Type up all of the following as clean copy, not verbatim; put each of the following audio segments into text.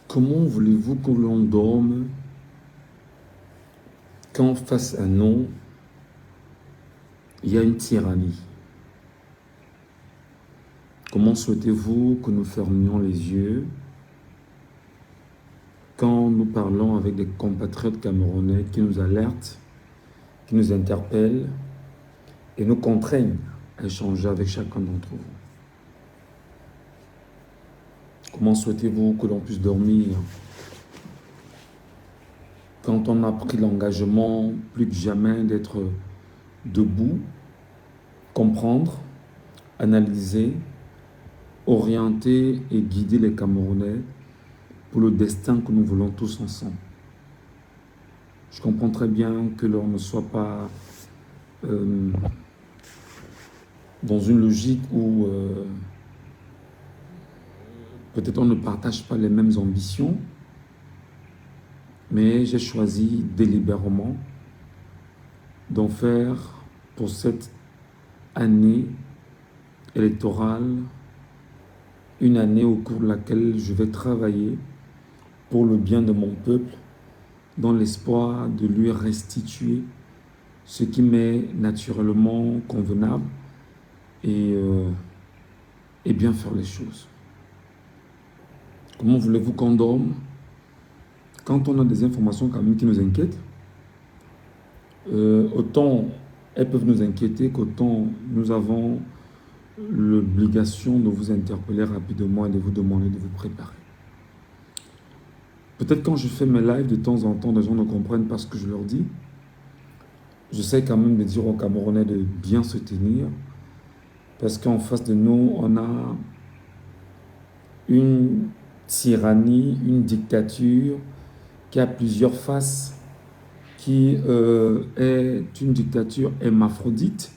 Comment voulez-vous que l'on dorme quand face à nous, il y a une tyrannie? Comment souhaitez-vous que nous fermions les yeux quand nous parlons avec des compatriotes camerounais qui nous alertent, qui nous interpellent et nous contraignent à échanger avec chacun d'entre vous? Comment souhaitez-vous que l'on puisse dormir quand on a pris l'engagement plus que jamais d'être debout, comprendre, analyser, orienter et guider les Camerounais pour le destin que nous voulons tous ensemble? Je comprends très bien que l'on ne soit pas dans une logique où peut-être on ne partage pas les mêmes ambitions, mais j'ai choisi délibérément d'en faire pour cette année électorale une année au cours de laquelle je vais travailler pour le bien de mon peuple, dans l'espoir de lui restituer ce qui m'est naturellement convenable et bien faire les choses. Comment voulez-vous qu'on dorme quand on a des informations quand même qui nous inquiètent? Autant elles peuvent nous inquiéter qu'autant nous avons l'obligation de vous interpeller rapidement et de vous demander de vous préparer. Peut-être quand je fais mes lives de temps en temps, les gens ne comprennent pas ce que je leur dis. J'essaie quand même de dire aux Camerounais de bien se tenir, parce qu'en face de nous, on a une tyrannie, une dictature qui a plusieurs faces, qui est une dictature hermaphrodite,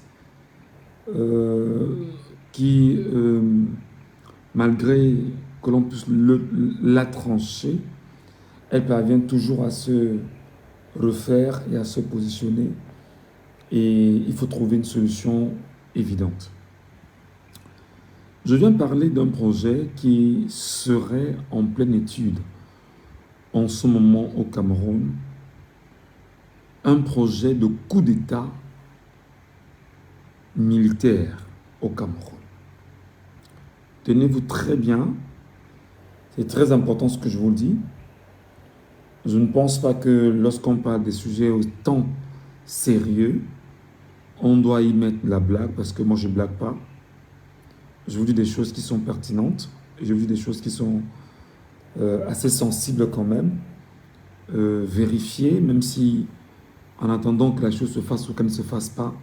qui, malgré que l'on puisse la trancher, elle parvient toujours à se refaire et à se positionner. Et il faut trouver une solution évidente. Je viens parler d'un projet qui serait en pleine étude en ce moment au Cameroun. Un projet de coup d'État militaire au Cameroun. Tenez-vous très bien, c'est très important ce que je vous dis. Je ne pense pas que lorsqu'on parle des sujets autant sérieux, on doit y mettre la blague, parce que moi je ne blague pas. Je vous dis des choses qui sont pertinentes, je vous dis des choses qui sont assez sensibles quand même, vérifiées, même si en attendant que la chose se fasse ou qu'elle ne se fasse pas,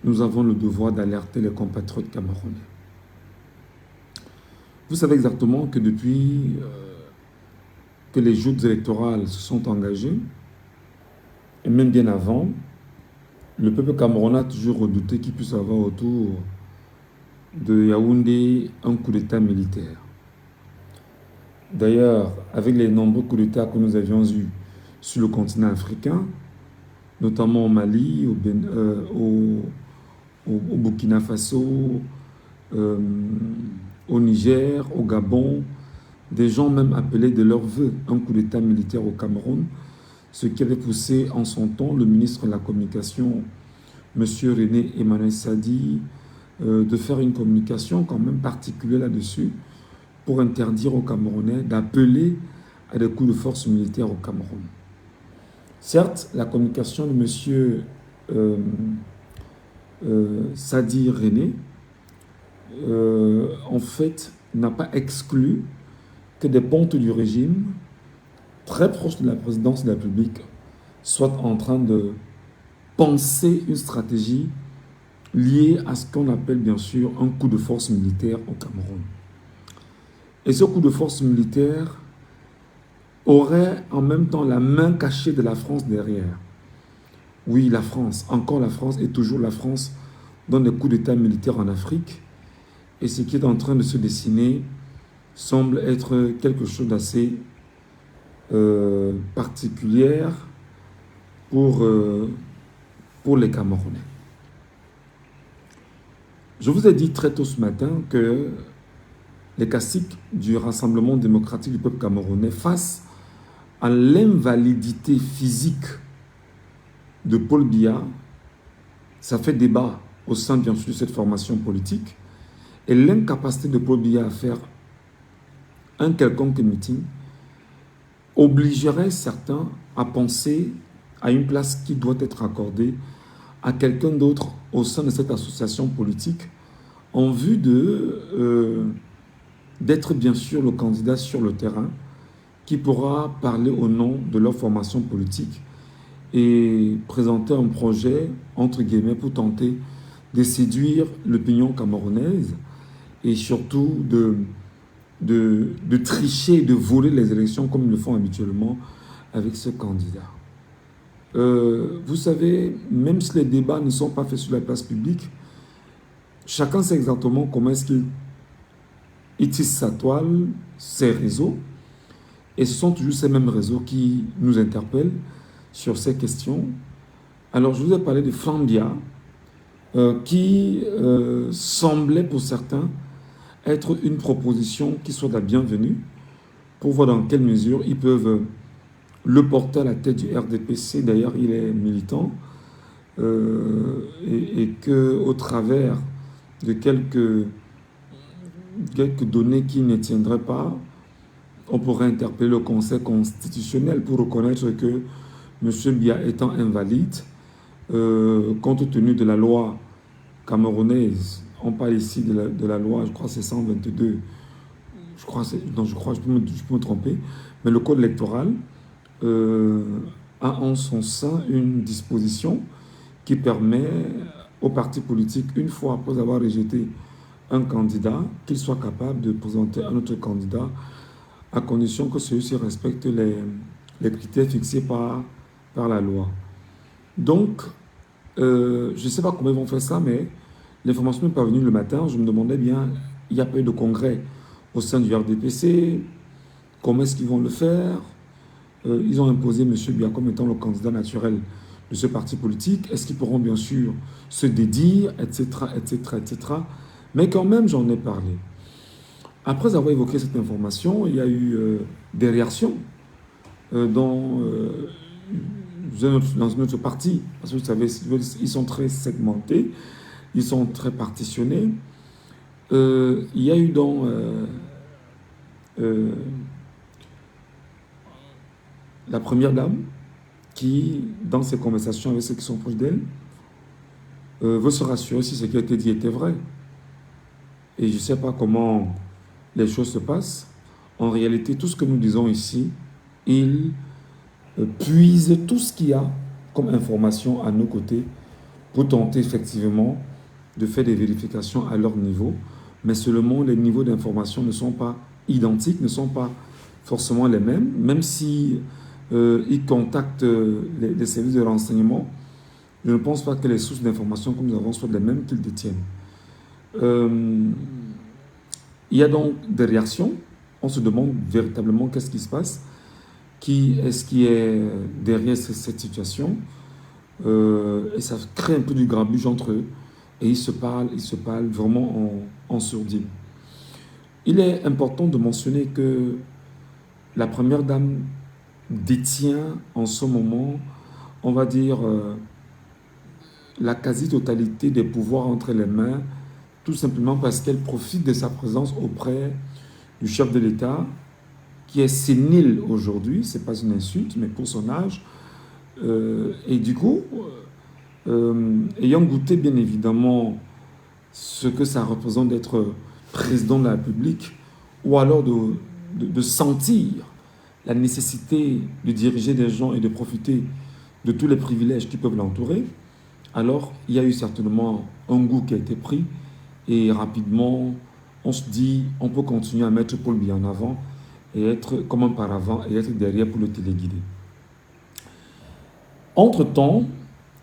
nous avons le devoir d'alerter les compatriotes camerounais. Vous savez exactement que depuis que les joutes électorales se sont engagées, et même bien avant, le peuple camerounais a toujours redouté qu'il puisse avoir autour de Yaoundé un coup d'État militaire. D'ailleurs, avec les nombreux coups d'État que nous avions eus sur le continent africain, notamment au Mali, au Burkina Faso, au Niger, au Gabon, des gens même appelaient de leur vœu un coup d'État militaire au Cameroun, ce qui avait poussé en son temps le ministre de la Communication, M. René Emmanuel Sadi, de faire une communication quand même particulière là-dessus pour interdire aux Camerounais d'appeler à des coups de force militaire au Cameroun. Certes, la communication de M. Sadi René, en fait, n'a pas exclu que des pontes du régime, très proches de la présidence de la République, soient en train de penser une stratégie liée à ce qu'on appelle bien sûr un coup de force militaire au Cameroun. Et ce coup de force militaire aurait en même temps la main cachée de la France derrière. Oui, la France, encore la France et toujours la France donne des coups d'État militaires en Afrique. Et ce qui est en train de se dessiner semble être quelque chose d'assez particulier pour les les caciques du Rassemblement démocratique du peuple camerounais face à l'invalidité physique de Paul Biya. Ça fait débat au sein bien sûr de cette formation politique, et l'incapacité de Paul Biya à faire un quelconque meeting obligerait certains à penser à une place qui doit être accordée à quelqu'un d'autre au sein de cette association politique en vue d'être bien sûr le candidat sur le terrain qui pourra parler au nom de leur formation politique et présenter un projet, entre guillemets, pour tenter de séduire l'opinion camerounaise et surtout de tricher et de voler les élections comme ils le font habituellement avec ce candidat. Vous savez, même si les débats ne sont pas faits sur la place publique, chacun sait exactement comment est-ce qu'il tisse sa toile, ses réseaux, et ce sont toujours ces mêmes réseaux qui nous interpellent sur ces questions. Alors, je vous ai parlé de Flandia, qui semblait pour certains être une proposition qui soit la bienvenue pour voir dans quelle mesure ils peuvent le porter à la tête du RDPC. D'ailleurs, il est militant et qu'au travers de quelques données qui ne tiendraient pas, on pourrait interpeller le Conseil constitutionnel pour reconnaître que M. Biya étant invalide, compte tenu de la loi camerounaise, on parle ici de la loi, je crois que c'est 122, je peux me tromper, mais le code électoral a en son sein une disposition qui permet aux partis politiques, une fois après avoir rejeté un candidat, qu'il soit capable de présenter un autre candidat à condition que celui-ci respecte les critères fixés par la loi. Donc, je ne sais pas comment ils vont faire ça, mais l'information n'est pas venue le matin. Je me demandais bien, il n'y a pas eu de congrès au sein du RDPC, comment est-ce qu'ils vont le faire? Ils ont imposé M. Biya comme étant le candidat naturel de ce parti politique. Est-ce qu'ils pourront bien sûr se dédire, etc., etc., etc. Mais quand même, j'en ai parlé. Après avoir évoqué cette information, il y a eu des réactions dans une autre partie. Parce que vous savez, ils sont très segmentés, ils sont très partitionnés. Il y a eu dans la première dame qui, dans ses conversations avec ceux qui sont proches d'elle, veut se rassurer si ce qui a été dit était vrai. Et je ne sais pas comment les choses se passent. En réalité, tout ce que nous disons ici, ils puisent tout ce qu'il y a comme information à nos côtés pour tenter effectivement de faire des vérifications à leur niveau. Mais seulement les niveaux d'information ne sont pas identiques, ne sont pas forcément les mêmes, même si ils contactent les services de renseignement. Je ne pense pas que les sources d'information que nous avons soient les mêmes qu'ils détiennent. Il y a donc des réactions. On se demande véritablement qu'est-ce qui se passe, qui est-ce qui est derrière cette situation, et ça crée un peu du grabuge entre eux, et ils se parlent vraiment en sourdine. Il est important de mentionner que la première dame détient en ce moment, on va dire, la quasi-totalité des pouvoirs entre les mains, tout simplement parce qu'elle profite de sa présence auprès du chef de l'État, qui est sénile aujourd'hui, ce n'est pas une insulte, mais pour son âge. Et du coup, ayant goûté bien évidemment ce que ça représente d'être président de la République, ou alors de sentir la nécessité de diriger des gens et de profiter de tous les privilèges qui peuvent l'entourer, alors il y a eu certainement un goût qui a été pris, et rapidement, on se dit, on peut continuer à mettre Paul Biya en avant et être comme un paravent et être derrière pour le téléguider. Entre-temps,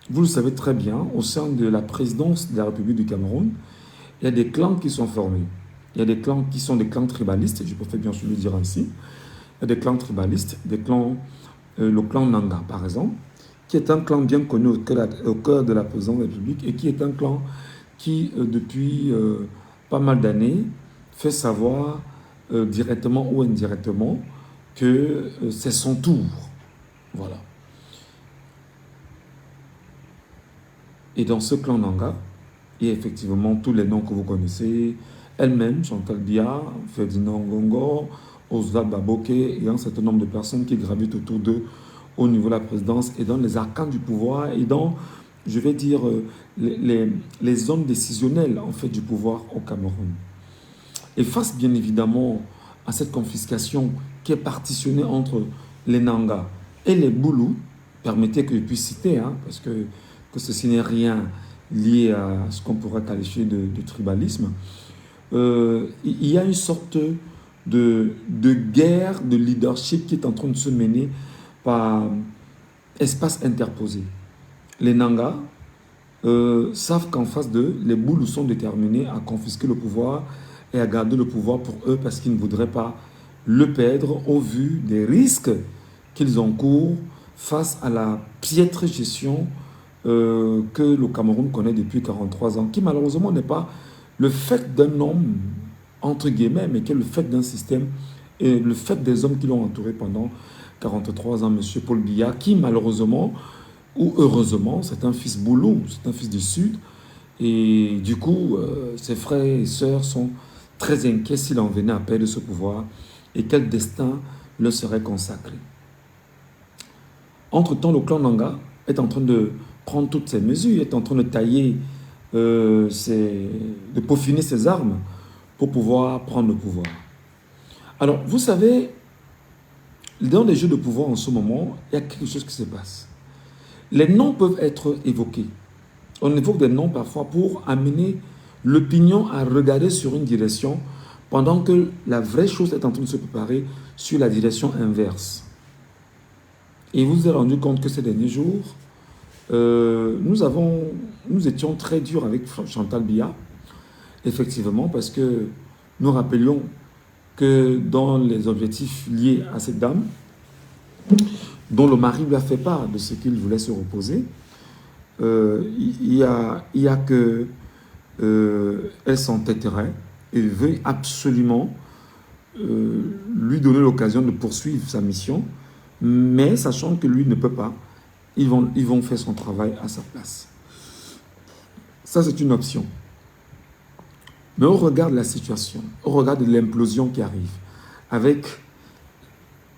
vous le savez très bien, au sein de la présidence de la République du Cameroun, il y a des clans qui sont formés. Il y a des clans qui sont des clans tribalistes, je préfère bien sûr le dire ainsi. Il y a des clans tribalistes, le clan Nanga par exemple, qui est un clan bien connu au cœur de la présidence de la République et qui est un clan qui, depuis pas mal d'années, fait savoir directement ou indirectement que c'est son tour. Voilà. Et dans ce clan Nanga, il y a effectivement tous les noms que vous connaissez, elle-même, Chantal Biya, Ferdinand Ngongo, Oswald Baboke et un certain nombre de personnes qui gravitent autour d'eux au niveau de la présidence et dans les arcanes du pouvoir et dans, je vais dire, les zones décisionnelles en fait du pouvoir au Cameroun. Et face bien évidemment à cette confiscation qui est partitionnée entre les Nanga et les Boulous, permettez que je puisse citer, hein, parce que ceci n'est rien lié à ce qu'on pourrait qualifier de tribalisme, il y a une sorte de guerre de leadership qui est en train de se mener par espace interposé. Les Nanga savent qu'en face d'eux, les Boulous sont déterminés à confisquer le pouvoir et à garder le pouvoir pour eux parce qu'ils ne voudraient pas le perdre au vu des risques qu'ils encourent face à la piètre gestion que le Cameroun connaît depuis 43 ans, qui malheureusement n'est pas le fait d'un homme, entre guillemets, mais qui est le fait d'un système et le fait des hommes qui l'ont entouré pendant 43 ans, M. Paul Biya, qui malheureusement, ou heureusement, c'est un fils boulot, c'est un fils du Sud, et du coup, ses frères et sœurs sont très inquiets s'il en venait à perdre ce pouvoir et quel destin leur serait consacré. Entre-temps, le clan Nanga est en train de prendre toutes ces mesures, est en train de tailler, de peaufiner ses armes pour pouvoir prendre le pouvoir. Alors, vous savez, dans les jeux de pouvoir en ce moment, il y a quelque chose qui se passe. Les noms peuvent être évoqués. On évoque des noms parfois pour amener l'opinion à regarder sur une direction pendant que la vraie chose est en train de se préparer sur la direction inverse. Et vous vous êtes rendu compte que ces derniers jours, nous étions très durs avec Chantal Biya, effectivement, parce que nous rappelions que dans les objectifs liés à cette dame, dont le mari lui a fait part de ce qu'il voulait se reposer, il y a que elle s'entêterait et veut absolument lui donner l'occasion de poursuivre sa mission, mais sachant que lui ne peut pas, ils vont faire son travail à sa place. Ça, c'est une option. Mais on regarde la situation, on regarde l'implosion qui arrive, avec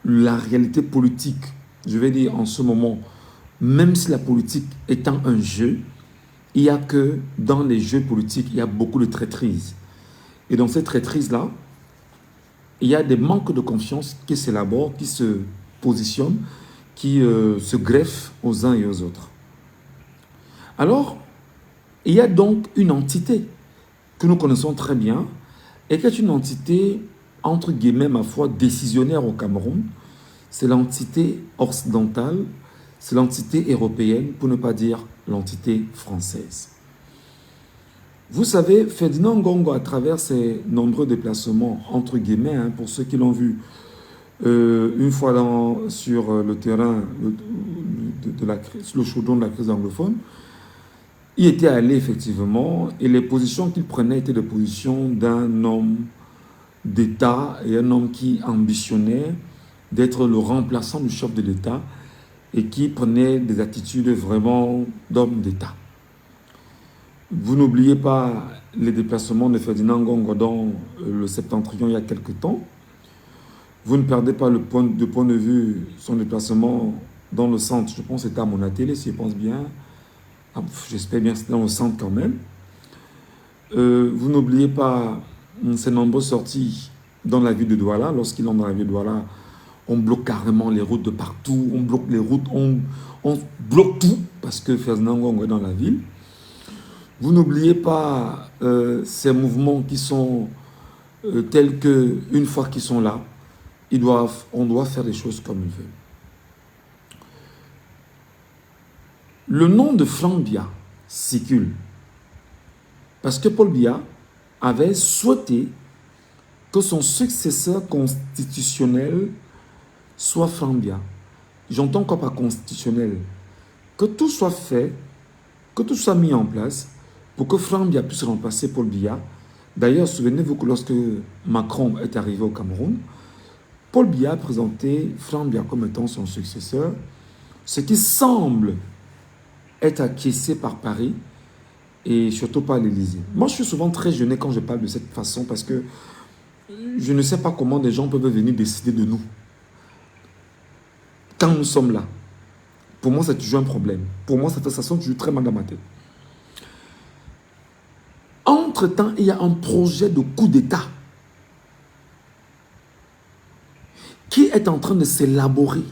la réalité politique, je vais dire en ce moment, même si la politique étant un jeu, il y a que dans les jeux politiques, il y a beaucoup de traîtrises. Et dans ces traîtrises-là, il y a des manques de confiance qui s'élaborent, qui se positionnent, qui se greffent aux uns et aux autres. Alors, il y a donc une entité que nous connaissons très bien et qui est une entité, entre guillemets, ma foi, décisionnaire au Cameroun. C'est l'entité occidentale, c'est l'entité européenne, pour ne pas dire l'entité française. Vous savez, Ferdinand Ngongo, à travers ses nombreux déplacements, entre guillemets, hein, pour ceux qui l'ont vu, une fois sur le terrain sur le chaudron de la crise anglophone, il était allé effectivement, et les positions qu'il prenait étaient des positions d'un homme d'État et un homme qui ambitionnait d'être le remplaçant du chef de l'État et qui prenait des attitudes vraiment d'homme d'État. Vous n'oubliez pas les déplacements de Ferdinand Ngongo dans le Septentrion il y a quelque temps. Vous ne perdez pas de point de vue son déplacement dans le centre. Je pense que c'était à Monatélé, si je pense bien. J'espère bien que c'était dans le centre quand même. Vous n'oubliez pas ses nombreuses sorties dans la ville de Douala. Lorsqu'il entre dans la ville de Douala, on bloque carrément les routes de partout. On bloque les routes, on bloque tout parce que Ferdinand Ngongo est dans la ville. Vous n'oubliez pas ces mouvements qui sont tels qu'une fois qu'ils sont là, on doit faire les choses comme ils veulent. Le nom de Franck Biya circule parce que Paul Biya avait souhaité que son successeur constitutionnel soit Franck Biya. J'entends quoi par constitutionnel? Que tout soit fait, que tout soit mis en place pour que Franck Biya puisse remplacer Paul Biya D'ailleurs, souvenez-vous que lorsque Macron est arrivé au Cameroun, Paul Biya a présenté Franck Biya comme étant son successeur, ce qui semble être acquiescé par Paris et surtout par l'Élysée. Moi, je suis souvent très gêné quand je parle de cette façon parce que je ne sais pas comment des gens peuvent venir décider de nous quand nous sommes là. Pour moi, c'est toujours un problème. Pour moi, ça sonne toujours très mal dans ma tête. Entre-temps, il y a un projet de coup d'État qui est en train de s'élaborer.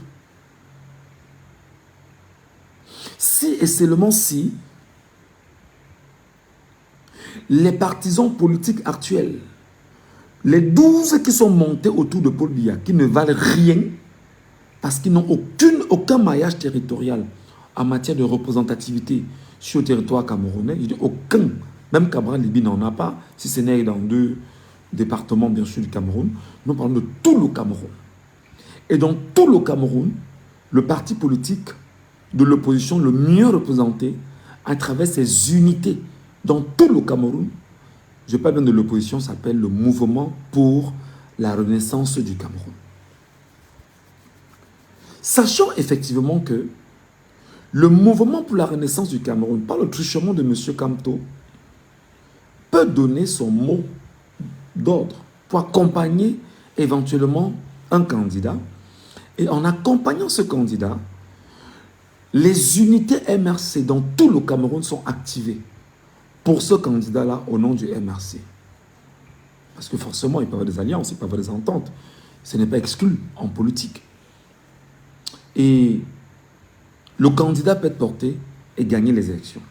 Si et seulement si les partisans politiques actuels, les 12 qui sont montés autour de Paul Biya, qui ne valent rien parce qu'ils n'ont aucun maillage territorial en matière de représentativité sur le territoire camerounais, je dis aucun, même Cabral Libi n'en a pas, si ce n'est dans 2 départements bien sûr du Cameroun, nous parlons de tout le Cameroun. Et dans tout le Cameroun, le parti politique de l'opposition le mieux représenté à travers ses unités dans tout le Cameroun, je parle bien de l'opposition, s'appelle le Mouvement pour la Renaissance du Cameroun. Sachant effectivement que le Mouvement pour la Renaissance du Cameroun, par le truchement de M. Kamto, peut donner son mot d'ordre pour accompagner éventuellement un candidat. Et en accompagnant ce candidat, les unités MRC dans tout le Cameroun sont activées pour ce candidat-là au nom du MRC. Parce que forcément, il peut y avoir des alliances, il peut y avoir des ententes. Ce n'est pas exclu en politique. Et le candidat peut être porté et gagner les élections.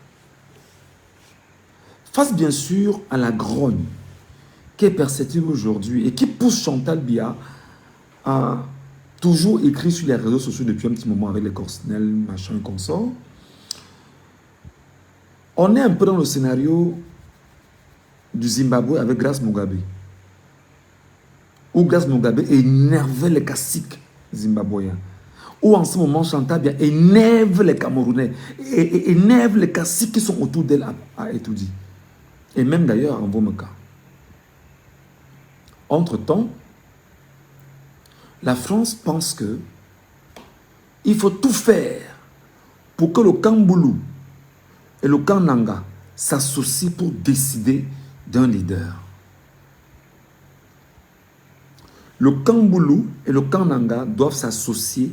Face bien sûr à la grogne qui est perceptible aujourd'hui et qui pousse Chantal Biya à toujours écrire sur les réseaux sociaux depuis un petit moment avec les Corsinel, machin, consort. On est un peu dans le scénario du Zimbabwe avec Grace Mugabe. Où Grace Mugabe énervait les caciques zimbabwéens. Où en ce moment Chantal Biya énerve les Camerounais. Et énerve les caciques qui sont autour d'elle à Etoudi. Et même d'ailleurs en Mbomaka. Entre-temps, la France pense que il faut tout faire pour que le Kamboulou et le Kananga s'associent pour décider d'un leader. Le Kamboulou et le Kananga doivent s'associer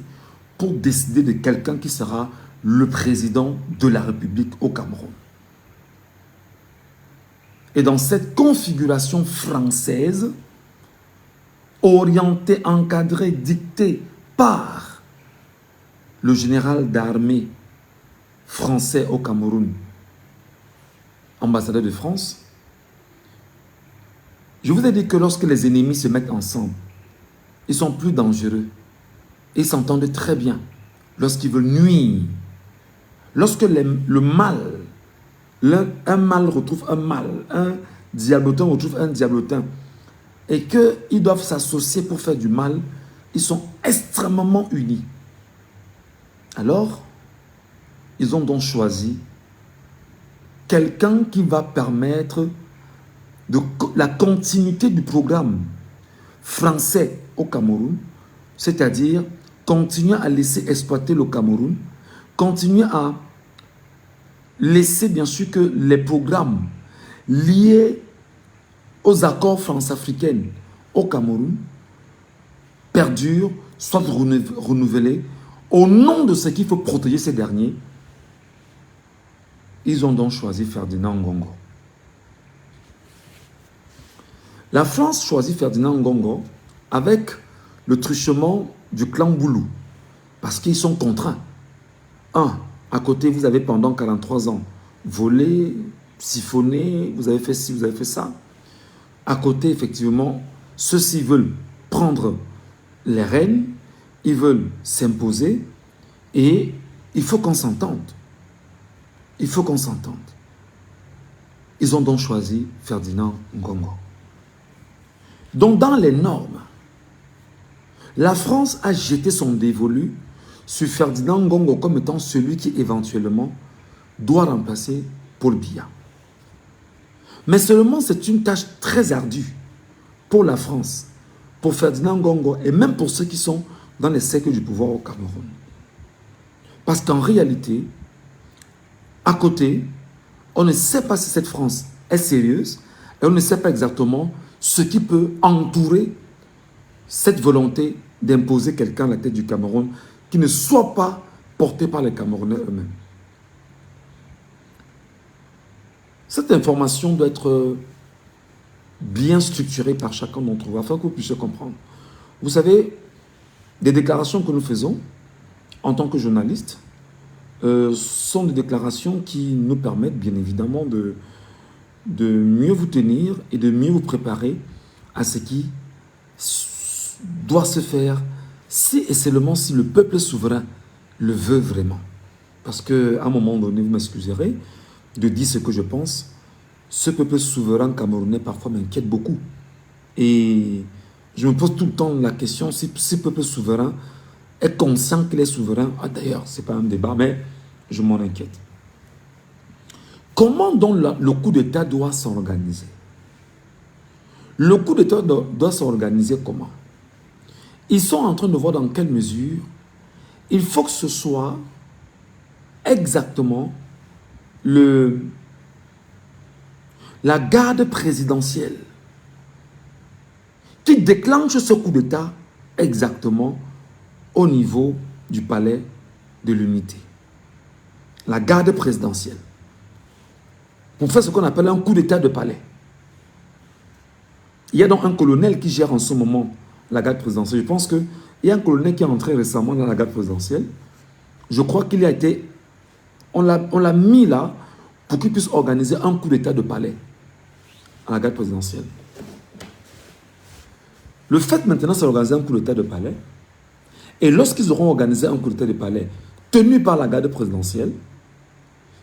pour décider de quelqu'un qui sera le président de la République au Cameroun. Et dans cette configuration française, orientée, encadrée, dictée par le général d'armée français au Cameroun, ambassadeur de France, je vous ai dit que lorsque les ennemis se mettent ensemble, ils sont plus dangereux. Ils s'entendent très bien lorsqu'ils veulent nuire. Lorsque le mal, un mal retrouve un mal, un diablotin retrouve un diablotin, et qu'ils doivent s'associer pour faire du mal, ils sont extrêmement unis. Alors, ils ont donc choisi quelqu'un qui va permettre la continuité du programme français au Cameroun, c'est-à-dire continuer à laisser exploiter le Cameroun, continuer à laisser bien sûr que les programmes liés aux accords france-africains au Cameroun perdurent, soient renouvelés au nom de ce qu'il faut protéger ces derniers. Ils ont donc choisi Ferdinand Ngongo. La France choisit Ferdinand Ngongo avec le truchement du clan Boulou parce qu'ils sont contraints. À côté, vous avez pendant 43 ans volé, siphonné, vous avez fait ci, vous avez fait ça. À côté, effectivement, ceux-ci veulent prendre les rênes, ils veulent s'imposer et il faut qu'on s'entende. Il faut qu'on s'entende. Ils ont donc choisi Ferdinand Ngongo. Donc, dans les normes, la France a jeté son dévolu sur Ferdinand Ngongo comme étant celui qui, éventuellement, doit remplacer Paul Biya. Mais seulement c'est une tâche très ardue pour la France, pour Ferdinand Ngongo et même pour ceux qui sont dans les cercles du pouvoir au Cameroun. Parce qu'en réalité, à côté, on ne sait pas si cette France est sérieuse et on ne sait pas exactement ce qui peut entourer cette volonté d'imposer quelqu'un à la tête du Cameroun qui ne soit pas porté par les Camerounais eux-mêmes. Cette information doit être bien structurée par chacun d'entre vous afin que vous puissiez comprendre. Vous savez, des déclarations que nous faisons en tant que journalistes sont des déclarations qui nous permettent bien évidemment de mieux vous tenir et de mieux vous préparer à ce qui doit se faire si et seulement si le peuple souverain le veut vraiment. Parce qu'à un moment donné, vous m'excuserez de dire ce que je pense, ce peuple souverain camerounais parfois m'inquiète beaucoup. Et je me pose tout le temps la question si ce peuple souverain est conscient qu'il est souverain. Ah, d'ailleurs, ce n'est pas un débat, mais je m'en inquiète. Comment donc le coup d'État doit s'organiser? Le coup d'État doit s'organiser comment? Ils sont en train de voir dans quelle mesure il faut que ce soit exactement la garde présidentielle qui déclenche ce coup d'État exactement au niveau du palais de l'unité. La garde présidentielle. Pour faire ce qu'on appelle un coup d'État de palais. Il y a donc un colonel qui gère en ce moment la garde présidentielle. Je pense qu'il y a un colonel qui est entré récemment dans la garde présidentielle. Je crois qu'il a été... On l'a mis là pour qu'il puisse organiser un coup d'État de palais à la garde présidentielle. Le fait maintenant, c'est d'organiser un coup d'État de palais. Et lorsqu'ils auront organisé un coup d'État de palais tenu par la garde présidentielle,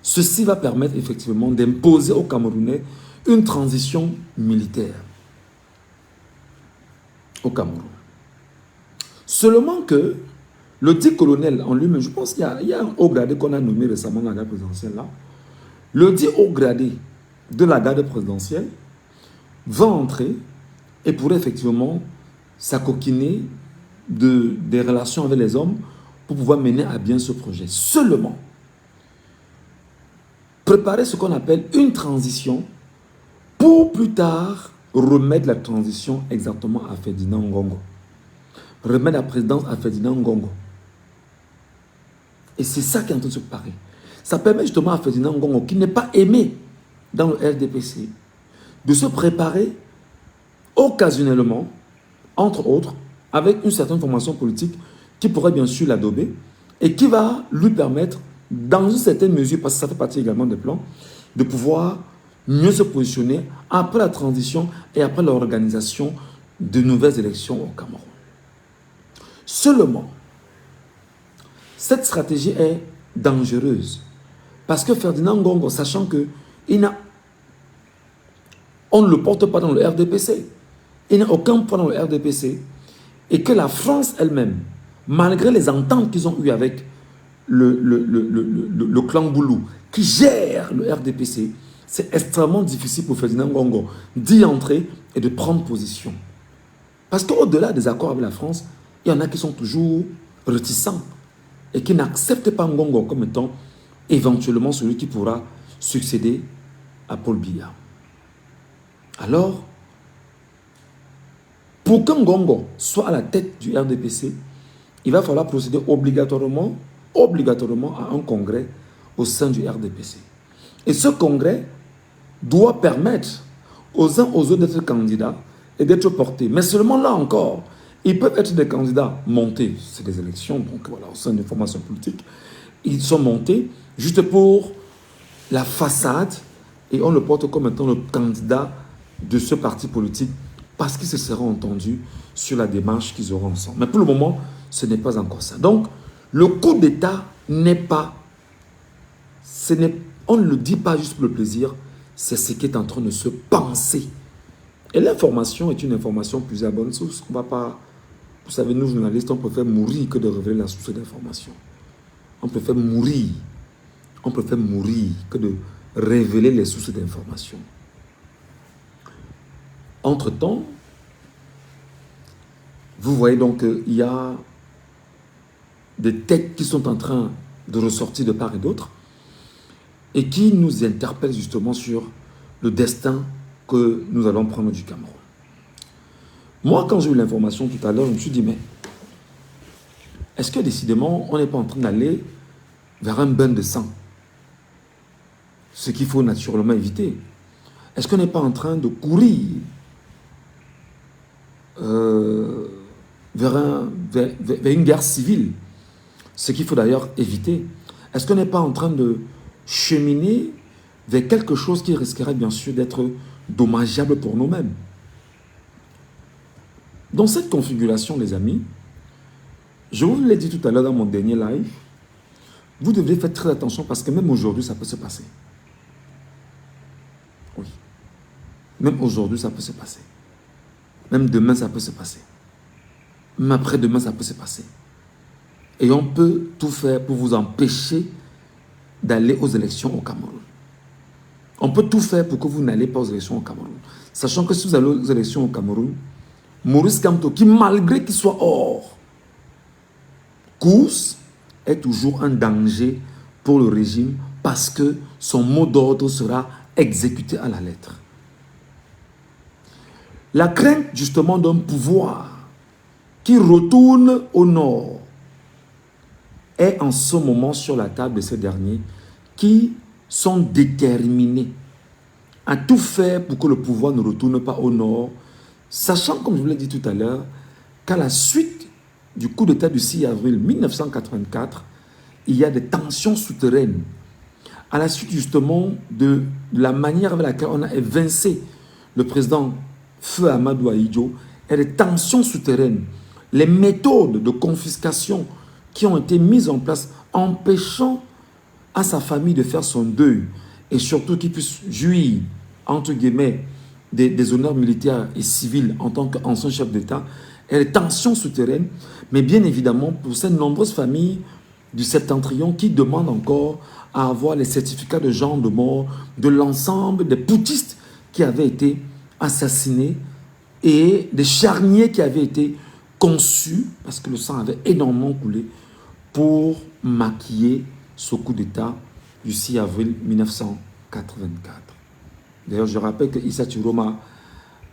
ceci va permettre effectivement d'imposer aux Camerounais une transition militaire au Cameroun. Seulement que le dit colonel en lui-même, je pense qu'il y a un haut gradé qu'on a nommé récemment dans la garde présidentielle là, le dit haut gradé de la garde présidentielle va entrer et pourrait effectivement s'acoquiner des relations avec les hommes pour pouvoir mener à bien ce projet. Seulement, préparer ce qu'on appelle une transition pour plus tard remettre la transition exactement à Ferdinand Ngongo. Remettre la présidence à Ferdinand Ngongo. Et c'est ça qui est en train de se préparer. Ça permet justement à Ferdinand Ngongo, qui n'est pas aimé dans le RDPC, de se préparer occasionnellement, entre autres, avec une certaine formation politique qui pourrait bien sûr l'adober et qui va lui permettre, dans une certaine mesure, parce que ça fait partie également des plans, de pouvoir mieux se positionner après la transition et après l'organisation de nouvelles élections au Cameroun. Seulement, cette stratégie est dangereuse parce que Ferdinand Ngongo, sachant que on ne le porte pas dans le RDPC, il n'a aucun poids dans le RDPC, et que la France elle-même, malgré les ententes qu'ils ont eues avec le clan Boulou, qui gère le RDPC, c'est extrêmement difficile pour Ferdinand Ngongo d'y entrer et de prendre position. Parce qu'au-delà des accords avec la France, il y en a qui sont toujours réticents et qui n'acceptent pas Ngongo comme étant éventuellement celui qui pourra succéder à Paul Biya. Alors, pour que Ngongo soit à la tête du RDPC, il va falloir procéder obligatoirement à un congrès au sein du RDPC. Et ce congrès doit permettre aux uns aux autres d'être candidats et d'être portés. Mais seulement là encore, ils peuvent être des candidats montés. C'est des élections, donc voilà, au sein d'une formation politique. Ils sont montés juste pour la façade et on le porte comme étant le candidat de ce parti politique parce qu'ils se seront entendus sur la démarche qu'ils auront ensemble. Mais pour le moment, ce n'est pas encore ça. Donc, le coup d'État n'est pas... on ne le dit pas juste pour le plaisir, c'est ce qui est en train de se penser. Et l'information est une information plus à bonne source. On va pas... Vous savez, nous, journalistes, on préfère mourir que de révéler la source d'information. On préfère mourir. On préfère mourir que de révéler les sources d'information. Entre-temps, vous voyez donc qu'il y a des têtes qui sont en train de ressortir de part et d'autre et qui nous interpellent justement sur le destin que nous allons prendre du Cameroun. Moi, quand j'ai eu l'information tout à l'heure, je me suis dit, mais est-ce que décidément, on n'est pas en train d'aller vers un bain de sang? Ce qu'il faut naturellement éviter. Est-ce qu'on n'est pas en train de courir vers une guerre civile? Ce qu'il faut d'ailleurs éviter. Est-ce qu'on n'est pas en train de cheminer vers quelque chose qui risquerait bien sûr d'être dommageable pour nous-mêmes? Dans cette configuration, les amis, je vous l'ai dit tout à l'heure dans mon dernier live, vous devez faire très attention parce que même aujourd'hui, ça peut se passer. Oui. Même aujourd'hui, ça peut se passer. Même demain, ça peut se passer. Même après-demain, ça peut se passer. Et on peut tout faire pour vous empêcher d'aller aux élections au Cameroun. On peut tout faire pour que vous n'allez pas aux élections au Cameroun. Sachant que si vous allez aux élections au Cameroun, Maurice Kamto, qui malgré qu'il soit hors course, est toujours un danger pour le régime parce que son mot d'ordre sera exécuté à la lettre. La crainte justement d'un pouvoir qui retourne au nord est en ce moment sur la table de ces derniers qui sont déterminés à tout faire pour que le pouvoir ne retourne pas au nord, sachant, comme je vous l'ai dit tout à l'heure, qu'à la suite du coup d'État du 6 avril 1984, il y a des tensions souterraines. À la suite justement de la manière avec laquelle on a évincé le président Feu Amadou Ahidjo, il y a des tensions souterraines. Les méthodes de confiscation qui ont été mises en place empêchant à sa famille de faire son deuil et surtout qu'il puisse jouir, entre guillemets, des honneurs militaires et civils en tant qu'ancien chef d'État, et les tensions souterraines, mais bien évidemment pour ces nombreuses familles du Septentrion qui demandent encore à avoir les certificats de genre de mort de l'ensemble des putschistes qui avaient été assassinés et des charniers qui avaient été conçus, parce que le sang avait énormément coulé, pour maquiller ce coup d'État du 6 avril 1984. D'ailleurs, je rappelle que Issa Chiroma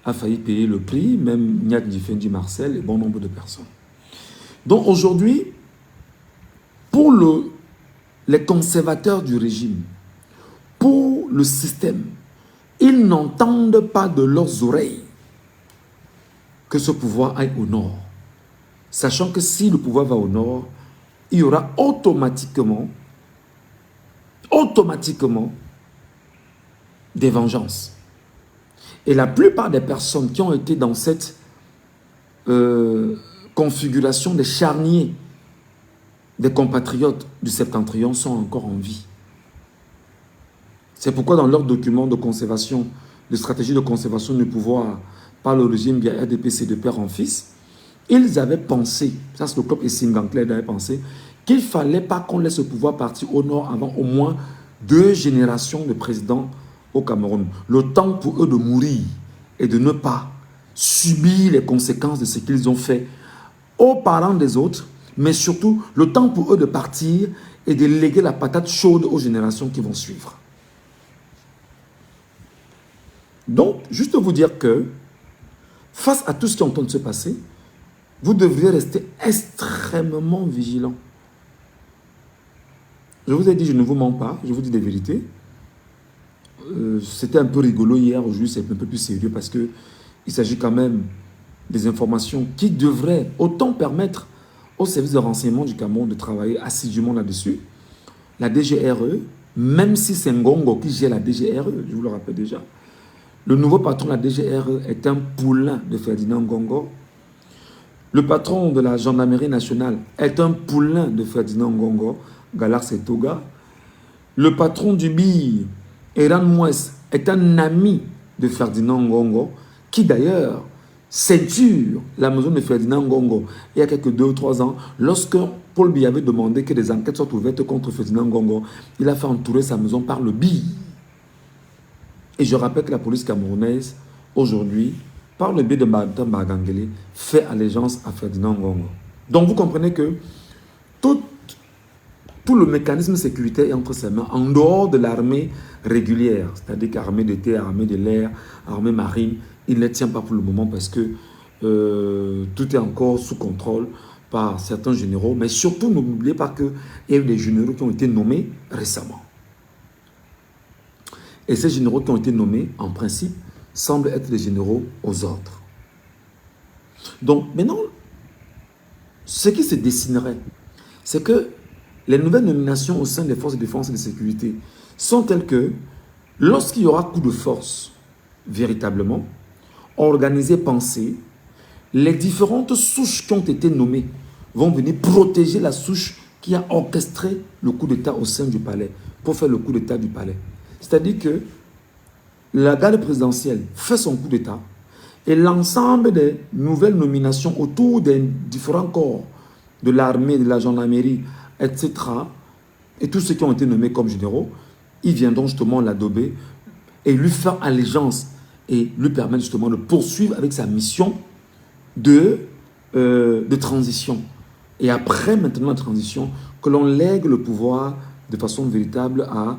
a failli payer le prix, même Niat Ndifendi Marcel et bon nombre de personnes. Donc aujourd'hui, pour les conservateurs du régime, pour le système, ils n'entendent pas de leurs oreilles que ce pouvoir aille au nord. Sachant que si le pouvoir va au nord, il y aura automatiquement des vengeances. Et la plupart des personnes qui ont été dans cette configuration des charniers des compatriotes du Septentrion sont encore en vie. C'est pourquoi dans leur document de conservation, de stratégie de conservation du pouvoir par le régime via RDPC de père en fils, ils avaient pensé, ça c'est le club Essinganclair avait pensé, qu'il ne fallait pas qu'on laisse le pouvoir partir au nord avant au moins 2 générations de présidents au Cameroun. Le temps pour eux de mourir et de ne pas subir les conséquences de ce qu'ils ont fait aux parents des autres, mais surtout le temps pour eux de partir et de léguer la patate chaude aux générations qui vont suivre. Donc, juste vous dire que face à tout ce qui est en train de se passer, vous devriez rester extrêmement vigilant. Je vous ai dit, je ne vous mens pas, je vous dis des vérités. C'était un peu rigolo hier, aujourd'hui c'est un peu plus sérieux parce qu'il s'agit quand même des informations qui devraient autant permettre au service de renseignement du Cameroun de travailler assidûment là-dessus. La DGRE, même si c'est Ngongo qui gère la DGRE, je vous le rappelle déjà, le nouveau patron de la DGRE est un poulain de Ferdinand Ngongo. Le patron de la gendarmerie nationale est un poulain de Ferdinand Ngongo, Galar Setoga. Le patron du BIR, Eran Mouès, est un ami de Ferdinand Ngongo, qui d'ailleurs ceinture la maison de Ferdinand Ngongo. Il y a quelques 2 ou 3 ans, lorsque Paul Biya avait demandé que des enquêtes soient ouvertes contre Ferdinand Ngongo, il a fait entourer sa maison par le BIR. Et je rappelle que la police camerounaise, aujourd'hui, par le biais de Martin Bagangele, fait allégeance à Ferdinand Ngongo. Donc vous comprenez que tout, tout le mécanisme sécuritaire est entre ses mains, en dehors de l'armée régulière, c'est-à-dire qu'armée de terre, armée de l'air, armée marine, il ne les tient pas pour le moment parce que tout est encore sous contrôle par certains généraux. Mais surtout, n'oubliez pas qu'il y a eu des généraux qui ont été nommés récemment. Et ces généraux qui ont été nommés, en principe, semblent être des généraux aux ordres. Donc maintenant, ce qui se dessinerait, c'est que les nouvelles nominations au sein des forces de défense et de sécurité sont telles que, lorsqu'il y aura coup de force, véritablement, organisé, pensé, les différentes souches qui ont été nommées vont venir protéger la souche qui a orchestré le coup d'État au sein du palais, pour faire le coup d'État du palais. C'est-à-dire que la garde présidentielle fait son coup d'État et l'ensemble des nouvelles nominations autour des différents corps de l'armée, de la gendarmerie, etc., et tous ceux qui ont été nommés comme généraux, ils viendront justement l'adober et lui faire allégeance et lui permettre justement de poursuivre avec sa mission de transition. Et après maintenant la transition, que l'on lègue le pouvoir de façon véritable à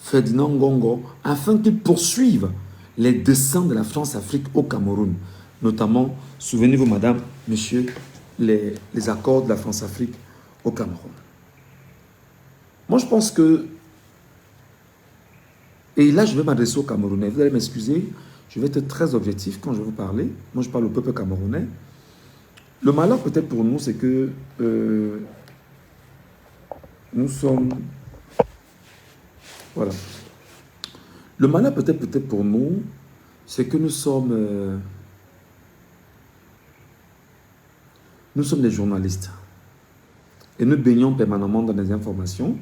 Ferdinand Ngongo afin qu'il poursuive les desseins de la France-Afrique au Cameroun. Notamment, souvenez-vous madame, monsieur, les accords de la France-Afrique au Cameroun. Moi je pense que, et là je vais m'adresser aux Camerounais, vous allez m'excuser, je vais être très objectif quand je vais vous parler. Moi je parle au peuple camerounais. Le malheur peut-être pour nous, c'est que nous sommes... Voilà. Le malheur peut-être pour nous, c'est que nous sommes des journalistes. Et nous baignons permanemment dans des informations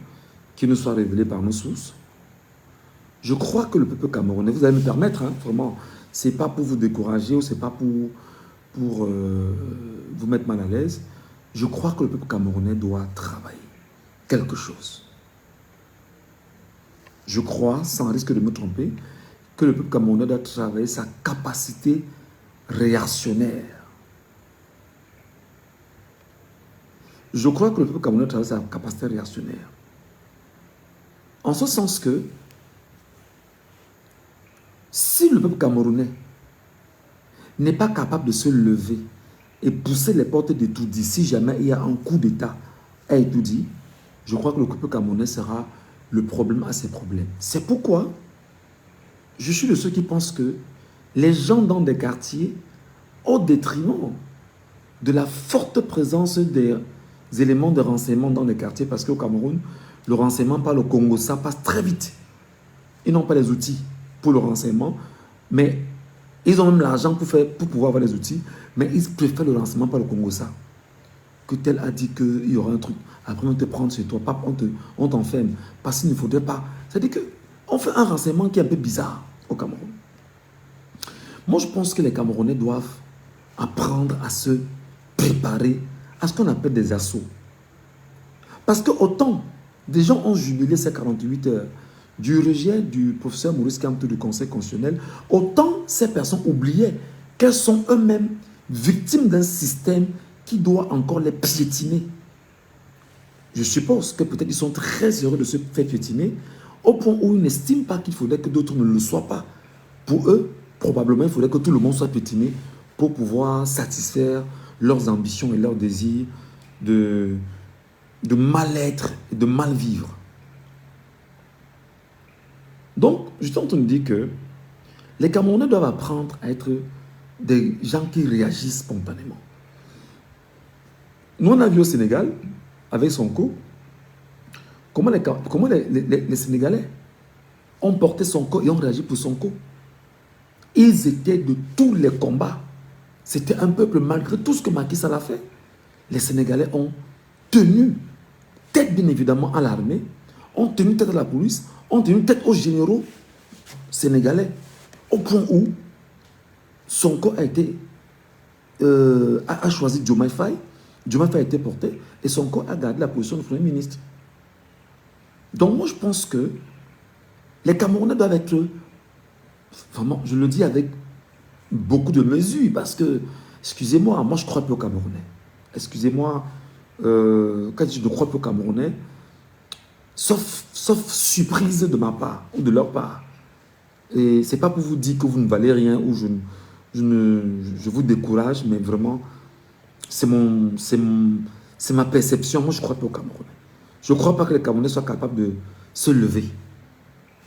qui nous soient révélées par nos sources. Je crois que le peuple camerounais, vous allez me permettre, hein, vraiment, c'est pas pour vous décourager ou c'est pas pour vous mettre mal à l'aise. Je crois que le peuple camerounais doit travailler quelque chose. Je crois, sans risque de me tromper, que le peuple camerounais doit travailler sa capacité réactionnaire. Je crois que le peuple camerounais doit travailler sa capacité réactionnaire. En ce sens que, si le peuple camerounais n'est pas capable de se lever et pousser les portes d'Etoudi, si jamais il y a un coup d'État à Etoudi, je crois que le peuple camerounais sera le problème à ses problèmes. C'est pourquoi je suis de ceux qui pensent que les gens dans des quartiers, au détriment de la forte présence des éléments de renseignement dans les quartiers, parce qu'au Cameroun, le renseignement par le Congo, ça passe très vite. Ils n'ont pas les outils pour le renseignement, mais ils ont même l'argent pour pouvoir avoir les outils, mais ils préfèrent le renseignement par le Congo, ça. Que tel a dit qu'il y aura un truc, après on te prend chez toi, on t'enferme, parce qu'il ne faudrait pas. C'est-à-dire qu'on fait un renseignement qui est un peu bizarre au Cameroun. Moi, je pense que les Camerounais doivent apprendre à se préparer à ce qu'on appelle des assauts. Parce que autant des gens ont jubilé ces 48 heures du rejet du professeur Maurice Kamto du Conseil constitutionnel, autant ces personnes oubliaient qu'elles sont eux-mêmes victimes d'un système qui doit encore les piétiner. Je suppose que peut-être ils sont très heureux de se faire piétiner au point où ils n'estiment pas qu'il faudrait que d'autres ne le soient pas. Pour eux, probablement, il faudrait que tout le monde soit piétiné pour pouvoir satisfaire leurs ambitions et leurs désirs de mal-être et de mal-vivre. Donc, je suis en train de dire que les Camerounais doivent apprendre à être des gens qui réagissent spontanément. Nous, on a vu au Sénégal, avec Sonko, comment les Sénégalais ont porté Sonko et ont réagi pour Sonko. Ils étaient de tous les combats. C'était un peuple, malgré tout ce que Macky Sall a fait. Les Sénégalais ont tenu tête, bien évidemment, à l'armée, ont tenu tête à la police, ont tenu tête aux généraux sénégalais, au point où Sonko a choisi Diomaye Faye. Diomaye Faye a été porté et Sonko a gardé la position de Premier ministre. Donc moi je pense que les Camerounais doivent être, vraiment, je le dis avec beaucoup de mesures parce que, excusez-moi, moi je crois peu aux Camerounais. Excusez-moi, quand je ne crois pas aux Camerounais, sauf surprise de ma part ou de leur part. Et c'est pas pour vous dire que vous ne valez rien ou je vous décourage, mais vraiment, c'est ma perception. Moi, je ne crois pas aux Camerounais. Je ne crois pas que les Camerounais soient capables de se lever.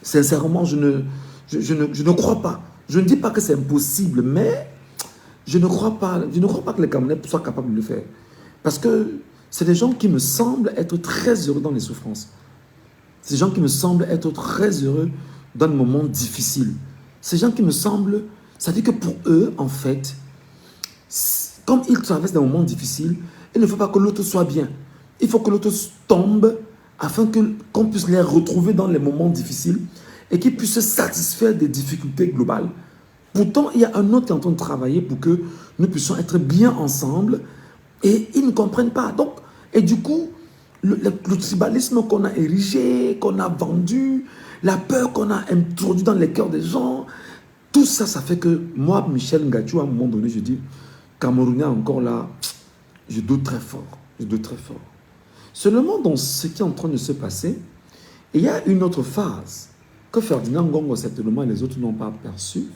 Sincèrement, je ne crois pas. Je ne dis pas que c'est impossible, mais je ne crois pas que les Camerounais soient capables de le faire. Parce que c'est des gens qui me semblent être très heureux dans les souffrances. Ces gens qui me semblent être très heureux dans les moments difficiles. Ces gens qui me semblent... Ça veut dire que pour eux, en fait, comme ils traversent des moments difficiles, il ne faut pas que l'autre soit bien. Il faut que l'autre tombe afin qu'on puisse les retrouver dans les moments difficiles et qu'ils puissent se satisfaire des difficultés globales. Pourtant, il y a un autre qui est en train de travailler pour que nous puissions être bien ensemble et ils ne comprennent pas. Donc, et du coup, le tribalisme qu'on a érigé, qu'on a vendu, la peur qu'on a introduit dans les cœurs des gens, tout ça, ça fait que moi, Michel Ngachu, à un moment donné, je dis, Camerounais encore là, je doute très fort. Je doute très fort. Seulement dans ce qui est en train de se passer, il y a une autre phase que Ferdinand Ngongo certainement et les autres n'ont pas perçue,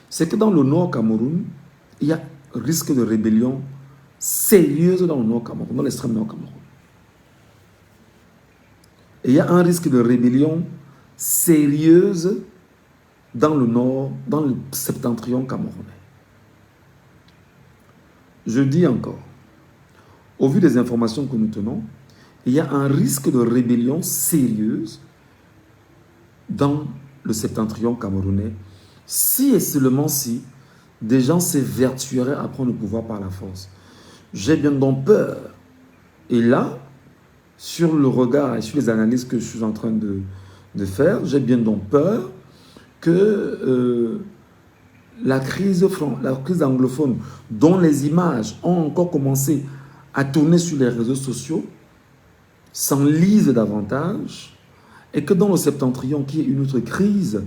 c'est que dans le Nord Cameroun, il y a un risque de rébellion sérieuse dans le Nord Cameroun, dans l'extrême Nord Cameroun. Et il y a un risque de rébellion sérieuse dans le Nord, dans le septentrion camerounais. Je dis encore, au vu des informations que nous tenons, il y a un risque de rébellion sérieuse dans le septentrion camerounais, si et seulement si des gens s'évertueraient à prendre le pouvoir par la force. J'ai bien donc peur. Et là, sur le regard et sur les analyses que je suis en train de faire, j'ai bien donc peur que la crise anglophone, dont les images ont encore commencé à tourner sur les réseaux sociaux, s'enlise davantage et que dans le septentrion, qui est une autre crise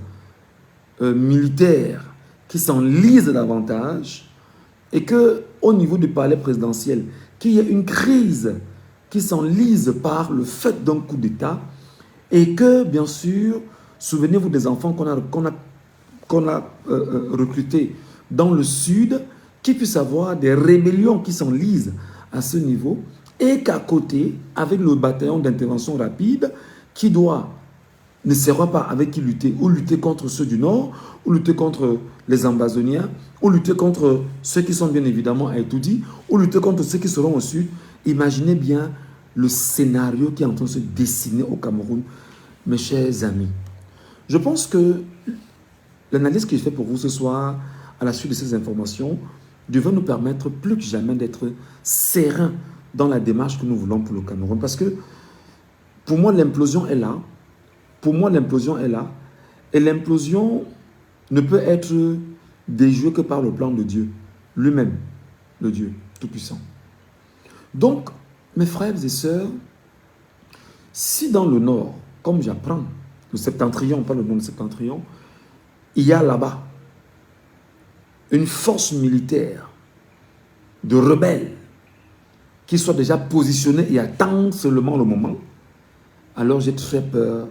militaire qui s'enlise davantage et qu'au niveau du palais présidentiel, qu'il y ait une crise qui s'enlise par le fait d'un coup d'État et que, bien sûr, souvenez-vous des enfants qu'on a recrutés dans le sud, qui puissent avoir des rébellions qui s'enlisent à ce niveau et qu'à côté, avec le bataillon d'intervention rapide qui ne saura pas avec qui lutter, ou lutter contre ceux du Nord, ou lutter contre les Ambazoniens, ou lutter contre ceux qui sont bien évidemment à Etoudi, ou lutter contre ceux qui seront au Sud. Imaginez bien le scénario qui est en train de se dessiner au Cameroun, mes chers amis. Je pense que l'analyse que je fais pour vous ce soir, à la suite de ces informations, devrait nous permettre plus que jamais d'être sereins dans la démarche que nous voulons pour le Cameroun. Parce que pour moi, l'implosion est là. Pour moi, l'implosion est là. Et l'implosion ne peut être déjouée que par le plan de Dieu, lui-même, le Dieu Tout-Puissant. Donc, mes frères et sœurs, si dans le Nord, comme j'apprends, le septentrion, pas le nom de septentrion, il y a là-bas une force militaire de rebelles qui soit déjà positionnée et attend seulement le moment, alors j'ai très peur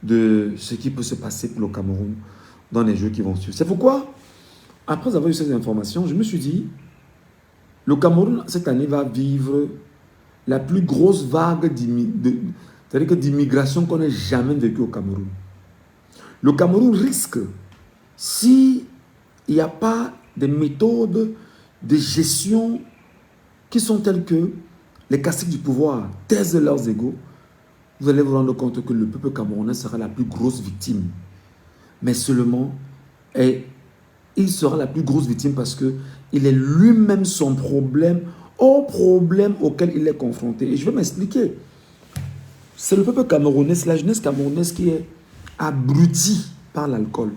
de ce qui peut se passer pour le Cameroun dans les jours qui vont suivre. C'est pourquoi, après avoir eu ces informations, je me suis dit, le Cameroun, cette année, va vivre la plus grosse vague d'immigration qu'on ait jamais vécue au Cameroun. Le Cameroun risque, s'il n'y a pas des méthodes de gestion qui sont telles que les caciques du pouvoir taisent leurs égaux, vous allez vous rendre compte que le peuple camerounais sera la plus grosse victime. Mais seulement, il sera la plus grosse victime parce qu'il est lui-même son problème, au problème auquel il est confronté. Et je vais m'expliquer. C'est le peuple camerounais, c'est la jeunesse camerounaise qui est abrutie par l'alcool.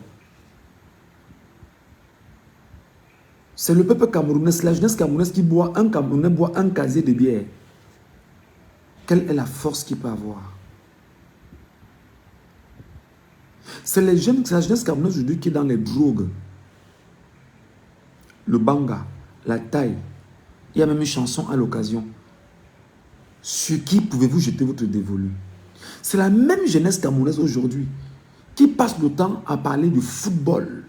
C'est le peuple camerounais, c'est la jeunesse camerounaise qui boit, un Camerounais boit un casier de bière. Quelle est la force qu'il peut avoir? C'est la jeunesse camerounaise aujourd'hui qui est dans les drogues. le banga, la taille. Il y a même une chanson à l'occasion. Sur qui pouvez-vous jeter votre dévolu? C'est la même jeunesse camerounaise aujourd'hui qui passe le temps à parler de football.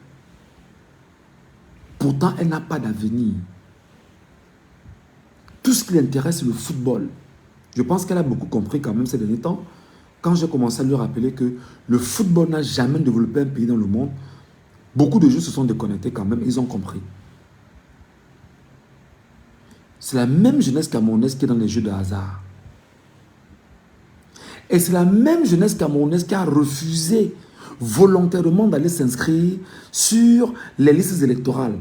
Pourtant, elle n'a pas d'avenir. Tout ce qui l'intéresse, c'est le football. Je pense qu'elle a beaucoup compris quand même ces derniers temps. Quand j'ai commencé à lui rappeler que le football n'a jamais développé un pays dans le monde, beaucoup de gens se sont déconnectés quand même, ils ont compris. C'est la même jeunesse camerounaise qui est dans les jeux de hasard. Et c'est la même jeunesse camerounaise qui a refusé volontairement d'aller s'inscrire sur les listes électorales.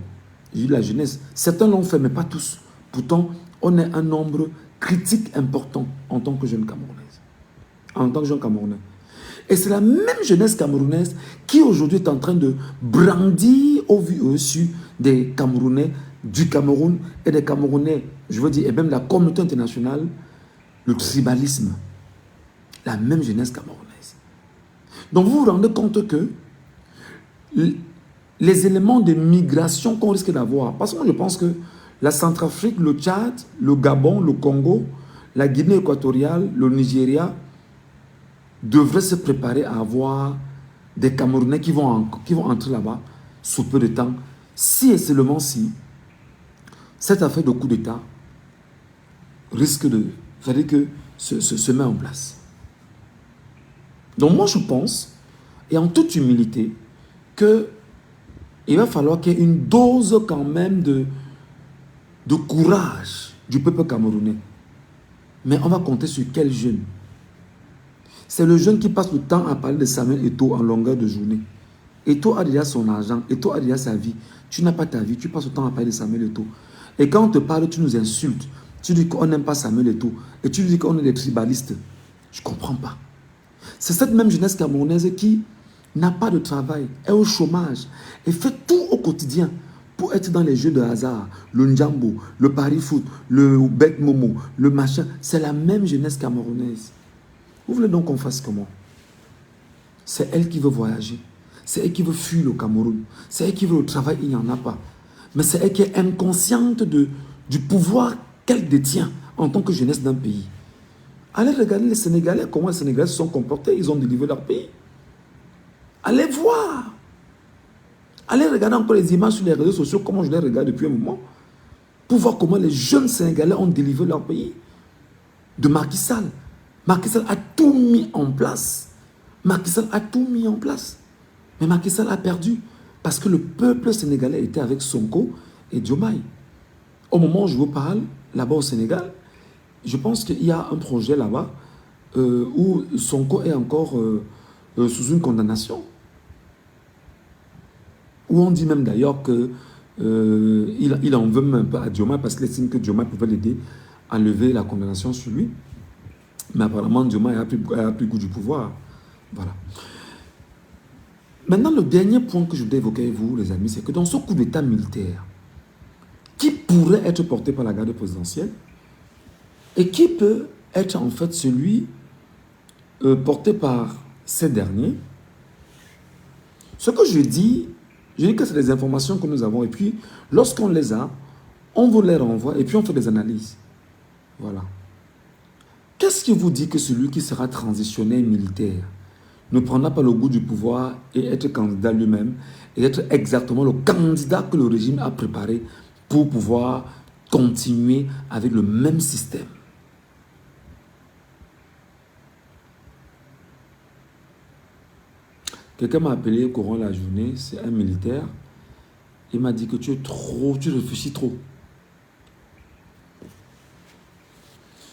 J'ai dit la jeunesse. Certains l'ont fait, mais pas tous. Pourtant, on est un nombre critique important en tant que jeune Camerounaise. En tant que jeune Camerounais. Et c'est la même jeunesse camerounaise qui aujourd'hui est en train de brandir au vu et au su des Camerounais du Cameroun et des Camerounais, je veux dire, et même la communauté internationale, le tribalisme. La même jeunesse camerounaise. Donc vous vous rendez compte que les éléments de migration qu'on risque d'avoir, parce que moi je pense que la Centrafrique, le Tchad, le Gabon, le Congo, la Guinée équatoriale, le Nigeria devraient se préparer à avoir des Camerounais qui vont entrer là-bas sous peu de temps, si et seulement si cette affaire de coup d'État risque de, c'est-à-dire que se met en place. Donc moi je pense, et en toute humilité, qu'il va falloir qu'il y ait une dose quand même de courage du peuple camerounais. Mais on va compter sur quel jeune? C'est le jeune qui passe le temps à parler de Samuel Eto'o en longueur de journée. Eto'o a déjà son argent, Eto'o a déjà sa vie. Tu n'as pas ta vie, tu passes le temps à parler de Samuel Eto'o. Et quand on te parle, tu nous insultes. Tu dis qu'on n'aime pas Samuel Eto'o. Et tu dis qu'on est des tribalistes. Je ne comprends pas. C'est cette même jeunesse camerounaise qui n'a pas de travail, est au chômage et fait tout au quotidien pour être dans les jeux de hasard, le Njambo, le Paris Foot, le Bet Momo, le machin. C'est la même jeunesse camerounaise. Vous voulez donc qu'on fasse comment? C'est elle qui veut voyager. C'est elle qui veut fuir le Cameroun. C'est elle qui veut le travail, il n'y en a pas. Mais c'est elle qui est inconsciente du pouvoir qu'elle détient en tant que jeunesse d'un pays. Allez regarder les Sénégalais, comment les Sénégalais se sont comportés. Ils ont délivré leur pays. Allez voir. Allez regarder encore les images sur les réseaux sociaux, comment je les regarde depuis un moment, pour voir comment les jeunes Sénégalais ont délivré leur pays. De Macky Sall. Macky Sall a tout mis en place. Macky Sall a tout mis en place. Mais Macky Sall a perdu parce que le peuple sénégalais était avec Sonko et Diomaye. Au moment où je vous parle, là-bas au Sénégal, je pense qu'il y a un projet là-bas où Sonko est encore sous une condamnation. Où on dit même d'ailleurs qu'il en veut même un peu à Diomaye parce qu'il estime que Diomaye pouvait l'aider à lever la condamnation sur lui. Mais apparemment, Diomaye a pris goût du pouvoir. Voilà. Maintenant, le dernier point que je voudrais évoquer avec vous, les amis, c'est que dans ce coup d'État militaire, qui pourrait être porté par la garde présidentielle et qui peut être en fait celui porté par ces derniers, ce que je dis que c'est des informations que nous avons et puis lorsqu'on les a, on vous les renvoie et puis on fait des analyses. Voilà. Qu'est-ce qui vous dit que celui qui sera transitionnaire militaire ne prendra pas le goût du pouvoir et être candidat lui-même et être exactement le candidat que le régime a préparé pour pouvoir continuer avec le même système? Quelqu'un m'a appelé au courant de la journée, c'est un militaire. Il m'a dit que tu réfléchis trop.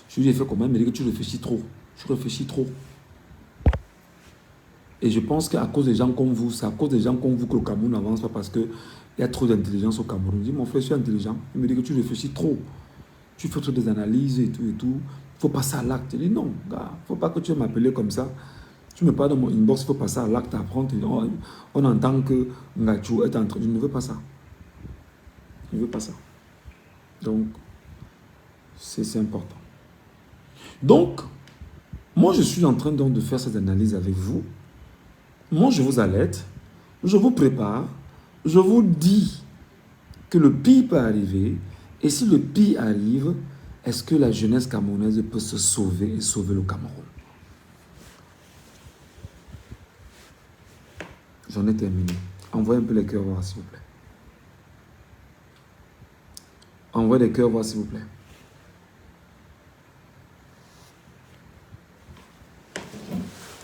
Je lui ai fait comment? Il m'a dit que tu réfléchis trop. Tu réfléchis trop. Et je pense qu'à cause des gens comme vous, c'est à cause des gens comme vous que le Cameroun n'avance pas parce qu'il y a trop d'intelligence au Cameroun. Je dis, mon frère, je suis intelligent. Il me dit que tu réfléchis trop. Tu fais trop des analyses et tout et tout. Il faut passer à l'acte. Je dis, non, gars, il ne faut pas que tu m'appelles comme ça. Tu me parles dans mon inbox, il faut passer à l'acte, apprendre. On entend que Ngachou est en train. Je ne veux pas ça. Je ne veux pas ça. Donc, c'est important. Donc, moi, je suis en train donc de faire cette analyse avec vous. Moi, je vous alerte, je vous prépare, je vous dis que le pire peut arriver. Et si le pire arrive, est-ce que la jeunesse camerounaise peut se sauver et sauver le Cameroun? J'en ai terminé. Envoyez un peu les cœurs voir, s'il vous plaît. Envoyez des cœurs voir, s'il vous plaît.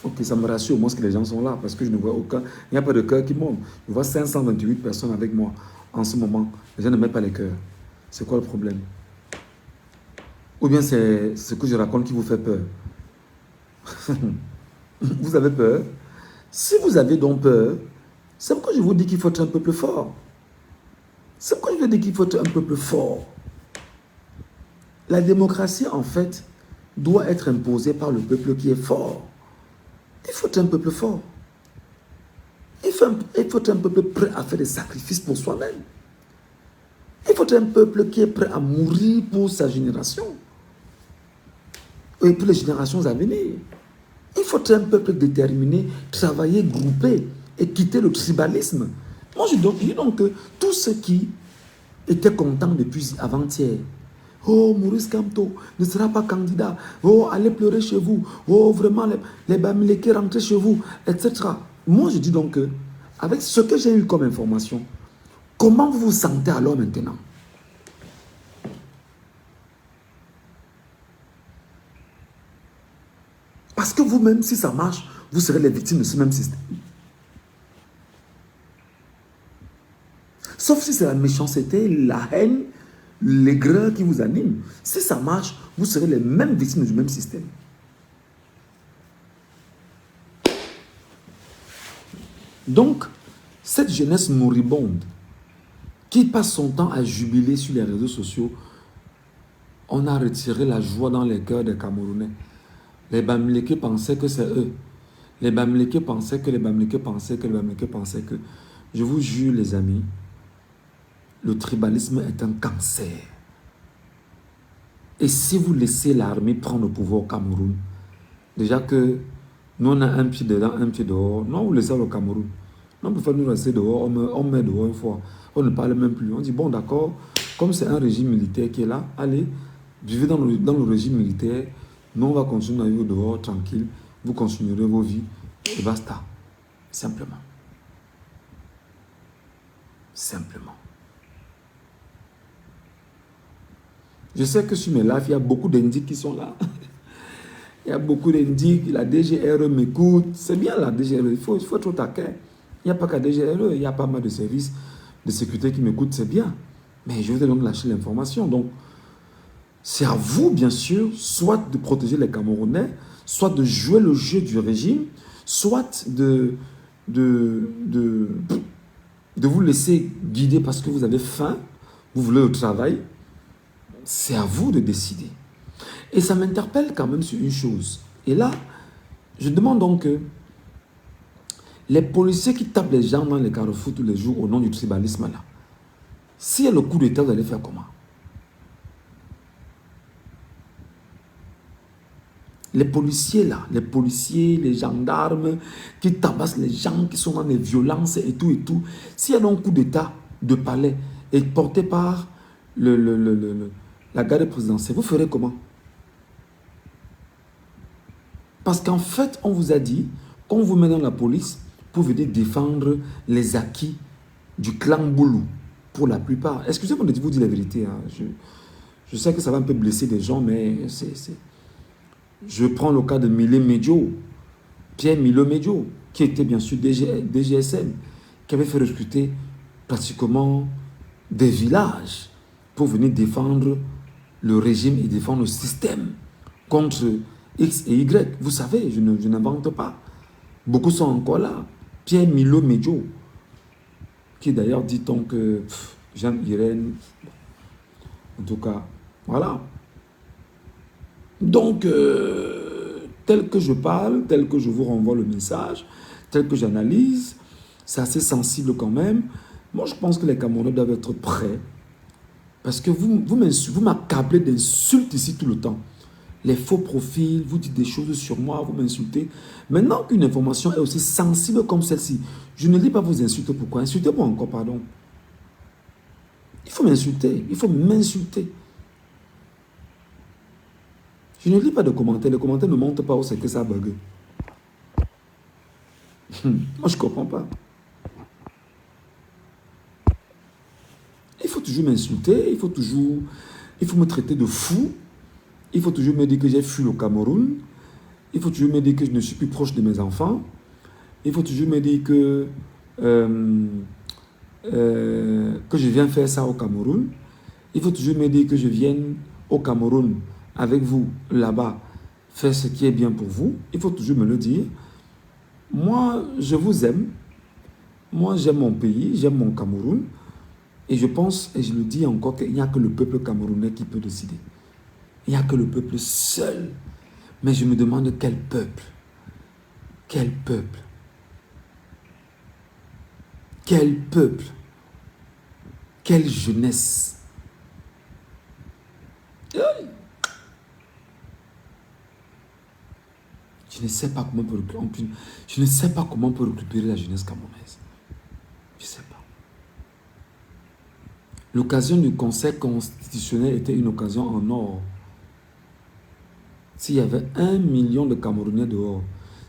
Ok, ça me rassure au moins que les gens sont là parce que je ne vois aucun. Il n'y a pas de cœur qui monte. Je vois 528 personnes avec moi en ce moment. Les gens ne mettent pas les cœurs. C'est quoi le problème? Ou bien c'est ce que je raconte qui vous fait peur? Vous avez peur? Si vous avez donc peur, c'est pourquoi je vous dis qu'il faut être un peu plus fort. C'est pourquoi je vous dis qu'il faut être un peu plus fort. La démocratie, en fait, doit être imposée par le peuple qui est fort. Il faut être un peuple fort. Il faut être un peuple prêt à faire des sacrifices pour soi-même. Il faut être un peuple qui est prêt à mourir pour sa génération. Et pour les générations à venir. Il faut être un peuple déterminé, travailler, grouper et quitter le tribalisme. Moi, je dis donc que tous ceux qui étaient contents depuis avant-hier, oh, Maurice Kamto ne sera pas candidat, oh, allez pleurer chez vous, oh, vraiment, les Bamileke rentrez chez vous, etc. Moi, je dis donc que, avec ce que j'ai eu comme information, comment vous vous sentez alors maintenant? Parce que vous-même, si ça marche, vous serez les victimes de ce même système. Sauf si c'est la méchanceté, la haine, l'aigreur qui vous anime. Si ça marche, vous serez les mêmes victimes du même système. Donc, cette jeunesse moribonde qui passe son temps à jubiler sur les réseaux sociaux, on a retiré la joie dans les cœurs des Camerounais. Les Bamileke pensaient que c'est eux. Les Bamileke pensaient que les Bamileke pensaient que les Bamileke pensaient que... Je vous jure, les amis, le tribalisme est un cancer. Et si vous laissez l'armée prendre le pouvoir au Cameroun, déjà que nous on a un pied dedans, un pied dehors, non, vous laissez au Cameroun. Non, pour faire nous rester dehors, on met dehors une fois. On ne parle même plus. On dit, bon d'accord, comme c'est un régime militaire qui est là, allez, vivez dans le régime militaire. Nous, on va continuer à vivre dehors, tranquille. Vous continuerez vos vies. Et basta. Simplement. Simplement. Je sais que sur mes lives, il y a beaucoup d'indiques qui sont là. Il y a beaucoup d'indiques. La DGRE m'écoute. C'est bien la DGRE. Il faut être au taquet. Il n'y a pas qu'à DGRE. Il y a pas mal de services de sécurité qui m'écoutent. C'est bien. Mais je vais donc lâcher l'information. Donc, c'est à vous, bien sûr, soit de protéger les Camerounais, soit de jouer le jeu du régime, soit de vous laisser guider parce que vous avez faim, vous voulez le travail. C'est à vous de décider. Et ça m'interpelle quand même sur une chose. Et là, je demande donc que les policiers qui tapent les gens dans les carrefours tous les jours au nom du tribalisme là, s'il y a le coup d'État, vous allez faire comment? Les policiers là, les policiers, les gendarmes qui tabassent les gens, qui sont dans les violences et tout. S'il y a un coup d'État de palais et porté par la garde présidentielle, vous ferez comment? Parce qu'en fait, on vous a dit qu'on vous met dans la police pour venir défendre les acquis du clan Boulou, pour la plupart. Excusez-moi de vous dire la vérité. Hein. Je sais que ça va un peu blesser des gens, mais je prends le cas de Milé Médio, Pierre Milo Médio, qui était bien sûr DGSN, qui avait fait recruter pratiquement des villages pour venir défendre le régime et défendre le système contre X et Y. Vous savez, je n'invente pas. Beaucoup sont encore là. Pierre Milo Médio, qui d'ailleurs dit-on que Jean-Irène, en tout cas, voilà. Donc, tel que je parle, tel que je vous renvoie le message, tel que j'analyse, c'est assez sensible quand même. Moi, je pense que les Camerounais doivent être prêts. Parce que vous m'accablez d'insultes ici tout le temps. Les faux profils, vous dites des choses sur moi, vous m'insultez. Maintenant qu'une information est aussi sensible comme celle-ci, je ne lis pas vos insultes. Pourquoi? Insultez-moi encore, pardon. Il faut m'insulter, il faut m'insulter. Je ne lis pas de commentaires, les commentaires ne montrent pas où c'est que ça bug. Moi, je ne comprends pas. Il faut toujours m'insulter, il faut me traiter de fou, il faut toujours me dire que j'ai fui le Cameroun, il faut toujours me dire que je ne suis plus proche de mes enfants, il faut toujours me dire que je viens faire ça au Cameroun, il faut toujours me dire que je vienne au Cameroun avec vous, là-bas, faire ce qui est bien pour vous, il faut toujours me le dire. Moi, je vous aime, moi j'aime mon pays, j'aime mon Cameroun, et je pense, et je le dis encore, qu'il n'y a que le peuple camerounais qui peut décider. Il n'y a que le peuple seul. Mais je me demande quel peuple? Quel peuple? Quel peuple? Quelle jeunesse? Je ne sais pas comment on peut récupérer la jeunesse camerounaise. Je ne sais pas. L'occasion du Conseil constitutionnel était une occasion en or. S'il y avait 1 million de Camerounais dehors,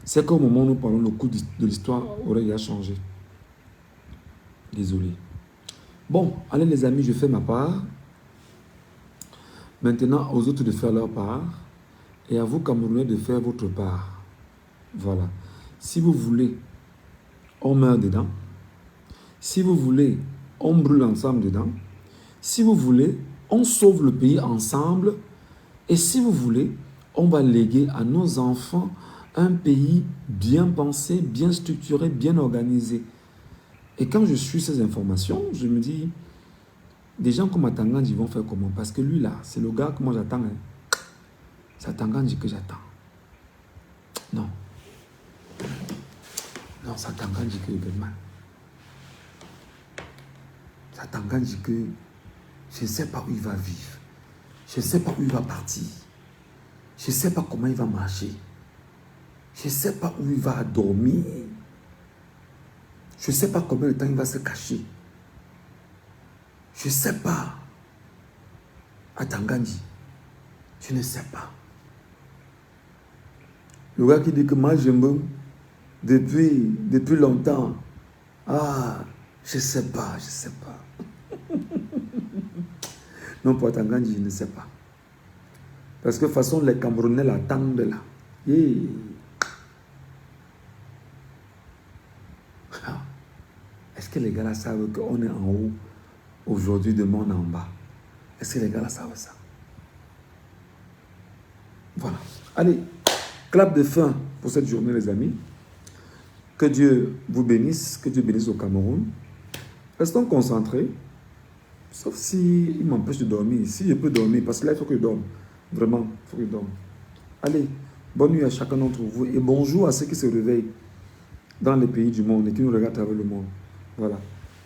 c'est qu'au moment où nous parlons, le cours de l'histoire aurait déjà changé. Désolé. Bon, allez les amis, je fais ma part. Maintenant, aux autres de faire leur part. Et à vous, Camerounais, de faire votre part. Voilà. Si vous voulez, on meurt dedans. Si vous voulez, on brûle ensemble dedans. Si vous voulez, on sauve le pays ensemble. Et si vous voulez, on va léguer à nos enfants un pays bien pensé, bien structuré, bien organisé. Et quand je suis ces informations, je me dis, des gens comme Atangandji vont faire comment? Parce que lui là, c'est le gars que moi j'attends. Hein. C'est Atangandji que j'attends. Non. Non, c'est Atangandji que je demande. C'est Atangandji que je ne sais pas où il va vivre. Je ne sais pas où il va partir. Je ne sais pas comment il va marcher. Je ne sais pas où il va dormir. Je ne sais pas combien de temps il va se cacher. Je ne sais pas. Atangandji, je ne sais pas. Le gars qui dit que moi j'aime depuis longtemps. Ah, je ne sais pas, je ne sais pas. Non, pour Atangandji, je ne sais pas. Parce que de toute façon, les Camerounais l'attendent là. Yeah. Est-ce que les gars là savent qu'on est en haut aujourd'hui, demain on est en bas? Est-ce que les gars là savent ça? Voilà. Allez, clap de fin pour cette journée les amis. Que Dieu vous bénisse, que Dieu bénisse au Cameroun. Restons concentrés. Sauf si il m'empêche de dormir. Si je peux dormir, parce que là il faut que je dorme. Vraiment, il faut que je dorme. Allez, bonne nuit à chacun d'entre vous et bonjour à ceux qui se réveillent dans les pays du monde et qui nous regardent à travers le monde. Voilà.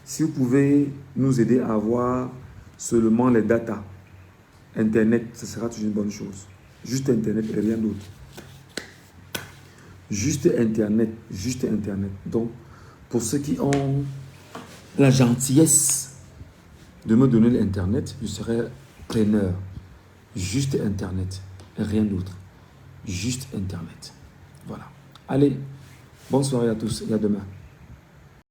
Si vous pouvez nous aider à avoir seulement les datas, Internet, ce sera toujours une bonne chose. Juste Internet et rien d'autre. Juste Internet, juste Internet. Donc, pour ceux qui ont la gentillesse de me donner l'Internet, je serai preneur. Juste Internet et rien d'autre. Juste Internet. Voilà. Allez, bonne soirée à tous et à demain.